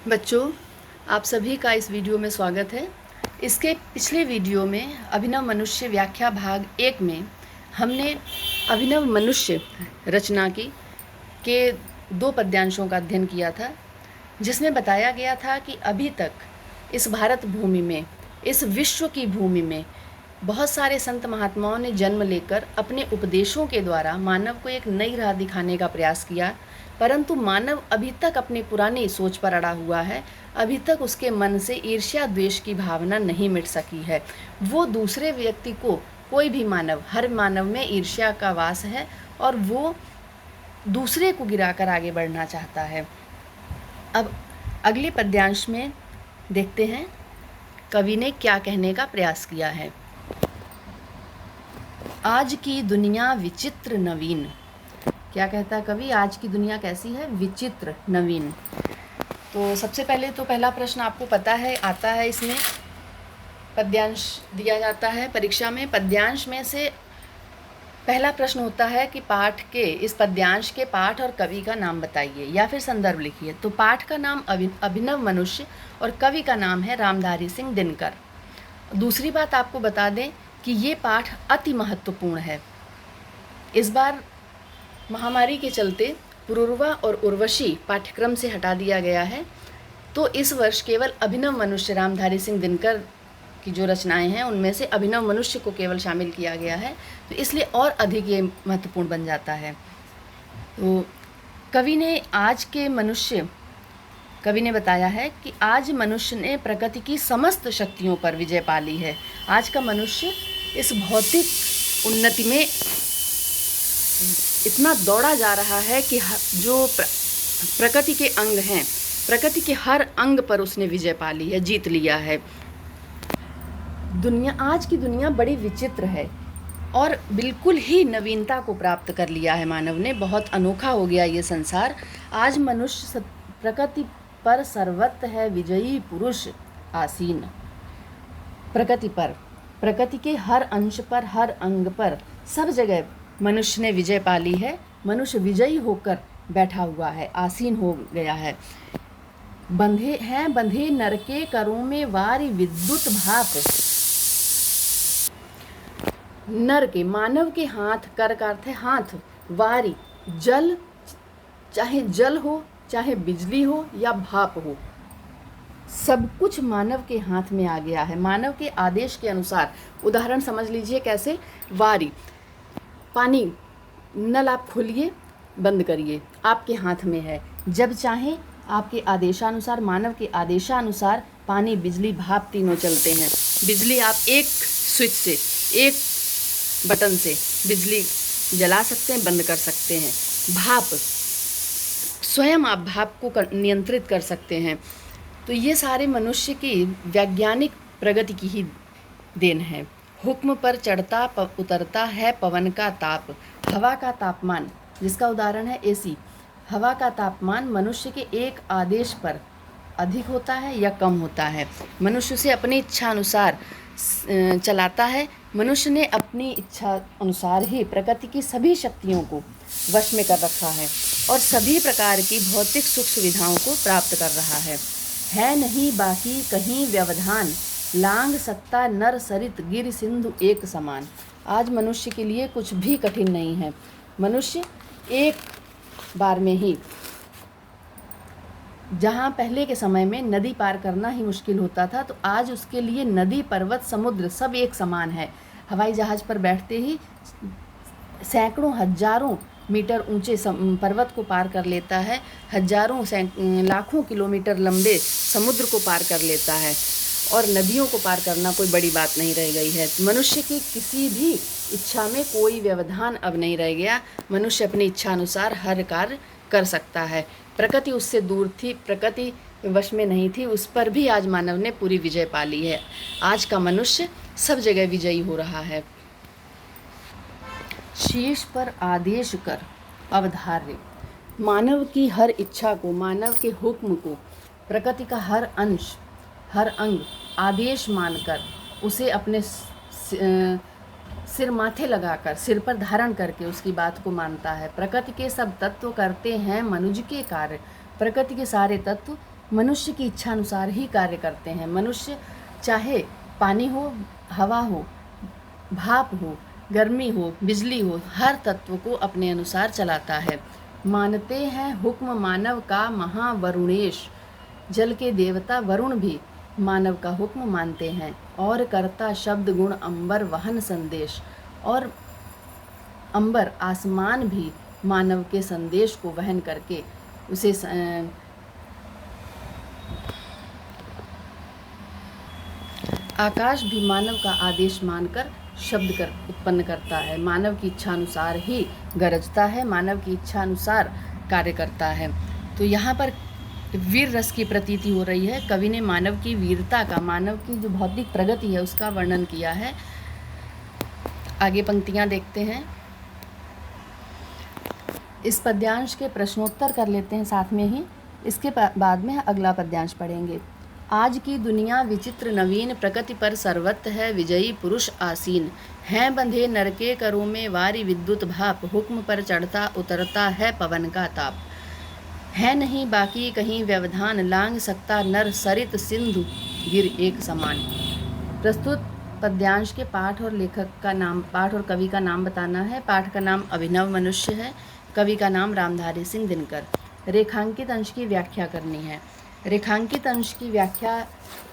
बच्चों, आप सभी का इस वीडियो में स्वागत है। इसके पिछले वीडियो में अभिनव मनुष्य व्याख्या भाग 1 में हमने अभिनव मनुष्य रचना के 2 पद्यांशों का अध्ययन किया था, जिसमें बताया गया था कि अभी तक इस भारत भूमि में, इस विश्व की भूमि में बहुत सारे संत महात्माओं ने जन्म लेकर अपने उपदेशों के द्वारा मानव को एक नई राह दिखाने का प्रयास किया, परंतु मानव अभी तक अपनी पुरानी सोच पर अड़ा हुआ है। अभी तक उसके मन से ईर्ष्या द्वेष की भावना नहीं मिट सकी है। वो दूसरे व्यक्ति को, कोई भी मानव, हर मानव में ईर्ष्या का वास है और वो दूसरे को गिराकर आगे बढ़ना चाहता है। अब अगले पद्यांश में देखते हैं कवि ने क्या कहने का प्रयास किया है। आज की दुनिया विचित्र नवीन। क्या कहता है कवि? आज की दुनिया कैसी है? विचित्र नवीन। तो सबसे पहले तो पहला प्रश्न आपको पता है, आता है, इसमें पद्यांश दिया जाता है परीक्षा में। पद्यांश में से पहला प्रश्न होता है कि पाठ के, इस पद्यांश के पाठ और कवि का नाम बताइए या फिर संदर्भ लिखिए। तो पाठ का नाम अभिनव मनुष्य और कवि का नाम है रामधारी सिंह दिनकर। दूसरी बात आपको बता दें कि ये पाठ अति महत्वपूर्ण है। इस बार महामारी के चलते पुरूरवा और उर्वशी पाठ्यक्रम से हटा दिया गया है, तो इस वर्ष केवल अभिनव मनुष्य रामधारी सिंह दिनकर की जो रचनाएं हैं उनमें से अभिनव मनुष्य को केवल शामिल किया गया है, तो इसलिए और अधिक ये महत्वपूर्ण बन जाता है। तो कवि ने बताया है कि आज मनुष्य ने प्रकृति की समस्त शक्तियों पर विजय पा ली है। आज का मनुष्य इस भौतिक उन्नति में इतना दौड़ा जा रहा है कि जो प्रकृति के अंग हैं, प्रकृति के हर अंग पर उसने विजय पा ली है, जीत लिया है। आज की दुनिया बड़ी विचित्र है और बिल्कुल ही नवीनता को प्राप्त कर लिया है मानव ने। बहुत अनोखा हो गया ये संसार। आज मनुष्य प्रकृति पर सर्वत्र है विजयी पुरुष आसीन। प्रकृति पर, प्रकृति के हर अंश पर, हर अंग पर, सब जगह मनुष्य ने विजय पा ली है। मनुष्य विजयी होकर बैठा हुआ है, आसीन हो गया है। बंधे नर के करों में वारी विद्युत भाप। नर के, मानव के हाथ, कर का अर्थ है हाथ, वारी, जल, चाहे जल हो, चाहे बिजली हो या भाप हो, सब कुछ मानव के हाथ में आ गया है। मानव के आदेश के अनुसार, उदाहरण समझ लीजिए कैसे। वारी, पानी, नल आप खोलिए, बंद करिए, आपके हाथ में है। जब चाहें आपके आदेशानुसार, मानव के आदेशानुसार पानी, बिजली, भाप तीनों चलते हैं। बिजली आप एक स्विच से, एक बटन से बिजली जला सकते हैं, बंद कर सकते हैं। भाप, स्वयं आप भाप को नियंत्रित कर सकते हैं। तो ये सारे मनुष्य की वैज्ञानिक प्रगति की ही देन है। हुक्म पर चढ़ता उतरता है पवन का ताप। हवा का तापमान, जिसका उदाहरण है एसी, हवा का तापमान मनुष्य के एक आदेश पर अधिक होता है या कम होता है। मनुष्य से अपनी इच्छा अनुसार चलाता है। मनुष्य ने अपनी इच्छा अनुसार ही प्रकृति की सभी शक्तियों को वश में कर रखा है और सभी प्रकार की भौतिक सुख सुविधाओं को प्राप्त कर रहा है नहीं बाकी कहीं व्यवधान, लांग सकता नर सरित गिर सिंधु एक समान। आज मनुष्य के लिए कुछ भी कठिन नहीं है। मनुष्य एक बार में ही, जहाँ पहले के समय में नदी पार करना ही मुश्किल होता था, तो आज उसके लिए नदी, पर्वत, समुद्र सब एक समान है। हवाई जहाज़ पर बैठते ही सैकड़ों हजारों मीटर ऊंचे पर्वत को पार कर लेता है, हजारों लाखों किलोमीटर लंबे समुद्र को पार कर लेता है और नदियों को पार करना कोई बड़ी बात नहीं रह गई है। मनुष्य की किसी भी इच्छा में कोई व्यवधान अब नहीं रह गया। मनुष्य अपनी इच्छा अनुसार हर कार्य कर सकता है। प्रकृति उससे दूर थी, प्रकृति वश में नहीं थी, उस पर भी आज मानव ने पूरी विजय पा ली है। आज का मनुष्य सब जगह विजयी हो रहा है। शीर्ष पर आदेश कर अवधार्य। मानव की हर इच्छा को, मानव के हुक्म को प्रकृति का हर अंश, हर अंग आदेश मानकर उसे अपने सिर माथे लगाकर, सिर पर धारण करके उसकी बात को मानता है। प्रकृति के सब तत्व करते हैं मनुज के कार्य। प्रकृति के सारे तत्व मनुष्य की इच्छा अनुसार ही कार्य करते हैं। मनुष्य चाहे पानी हो, हवा हो, भाप हो, गर्मी हो, बिजली हो, हर तत्व को अपने अनुसार चलाता है। मानते हैं हुक्म मानव का महावरुणेश, जल के देवता वरुण भी मानव का हुक्म मानते हैं। और करता शब्द गुण अंबर वहन संदेश, और अंबर आसमान भी मानव के संदेश को वहन करके उसे आकाश भी मानव का आदेश मानकर शब्द कर उत्पन्न करता है। मानव की इच्छा अनुसार ही गरजता है, मानव की इच्छा अनुसार कार्य करता है। तो यहाँ पर वीर रस की प्रतीति हो रही है। कवि ने मानव की वीरता का, मानव की जो भौतिक प्रगति है उसका वर्णन किया है। आगे पंक्तियाँ देखते हैं। इस पद्यांश के प्रश्नोत्तर कर लेते हैं साथ में ही, इसके बाद में अगला पद्यांश पढ़ेंगे। आज की दुनिया विचित्र नवीन, प्रकृति पर सर्वत्र है विजयी पुरुष आसीन। हैं बंधे नर के करों में वारी विद्युत भाप, हुक्म पर चढ़ता उतरता है पवन का ताप। है नहीं बाकी कहीं व्यवधान, लांग सकता नर सरित सिंधु गिर एक समान। प्रस्तुत पद्यांश के पाठ और लेखक का नाम, पाठ और कवि का नाम बताना है। पाठ का नाम अभिनव मनुष्य है, कवि का नाम रामधारी सिंह दिनकर। रेखांकित अंश की व्याख्या करनी है। रेखांकित अंश की व्याख्या,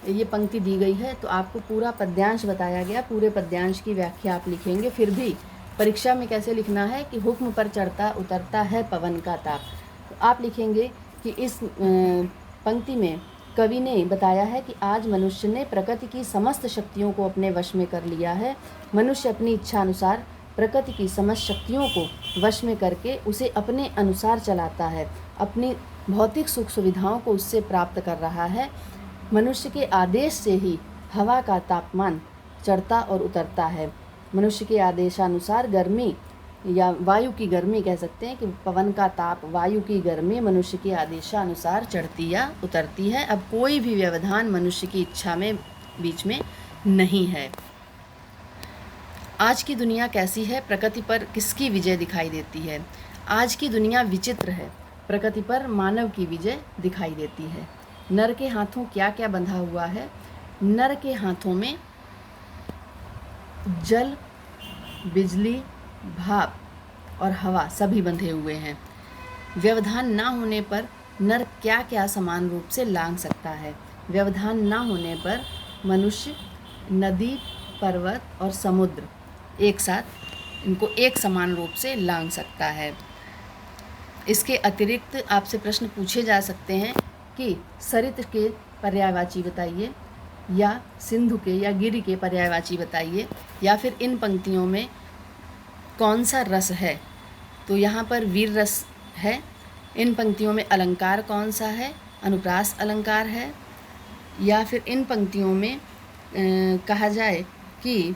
ये पंक्ति दी गई है तो आपको पूरा पद्यांश बताया गया, पूरे पद्यांश की व्याख्या आप लिखेंगे। फिर भी परीक्षा में कैसे लिखना है कि हुक्म पर चढ़ता उतरता है पवन का ताप। तो आप लिखेंगे कि इस पंक्ति में कवि ने बताया है कि आज मनुष्य ने प्रकृति की समस्त शक्तियों को अपने वश में कर लिया है। मनुष्य अपनी इच्छा अनुसार प्रकृति की समस्त शक्तियों को वश में करके उसे अपने अनुसार चलाता है, अपनी भौतिक सुख सुविधाओं को उससे प्राप्त कर रहा है। मनुष्य के आदेश से ही हवा का तापमान चढ़ता और उतरता है। मनुष्य के आदेशानुसार गर्मी, या वायु की गर्मी कह सकते हैं कि पवन का ताप, वायु की गर्मी मनुष्य के आदेशानुसार चढ़ती या उतरती है। अब कोई भी व्यवधान मनुष्य की इच्छा में बीच में नहीं है। आज की दुनिया कैसी है, प्रकृति पर किसकी विजय दिखाई देती है। आज की दुनिया विचित्र है, प्रकृति पर मानव की विजय दिखाई देती है। नर के हाथों क्या क्या बंधा हुआ है। नर के हाथों में जल, बिजली, भाप और हवा सभी बंधे हुए हैं। व्यवधान ना होने पर नर क्या क्या समान रूप से लांघ सकता है। व्यवधान ना होने पर मनुष्य नदी, पर्वत और समुद्र एक साथ, इनको एक समान रूप से लांघ सकता है। इसके अतिरिक्त आपसे प्रश्न पूछे जा सकते हैं कि सरित के पर्यायवाची बताइए, या सिंधु के या गिरि के पर्यायवाची बताइए, या फिर इन पंक्तियों में कौन सा रस है। तो यहाँ पर वीर रस है। इन पंक्तियों में अलंकार कौन सा है, अनुप्रास अलंकार है, या फिर इन पंक्तियों में कहा जाए कि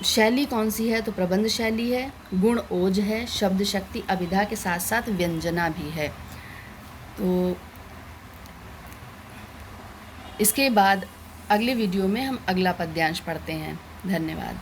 शैली कौन सी है, तो प्रबंध शैली है, गुण ओज है, शब्द शक्ति अभिधा के साथ साथ व्यंजना भी है। तो इसके बाद अगले वीडियो में हम अगला पद्यांश पढ़ते हैं। धन्यवाद।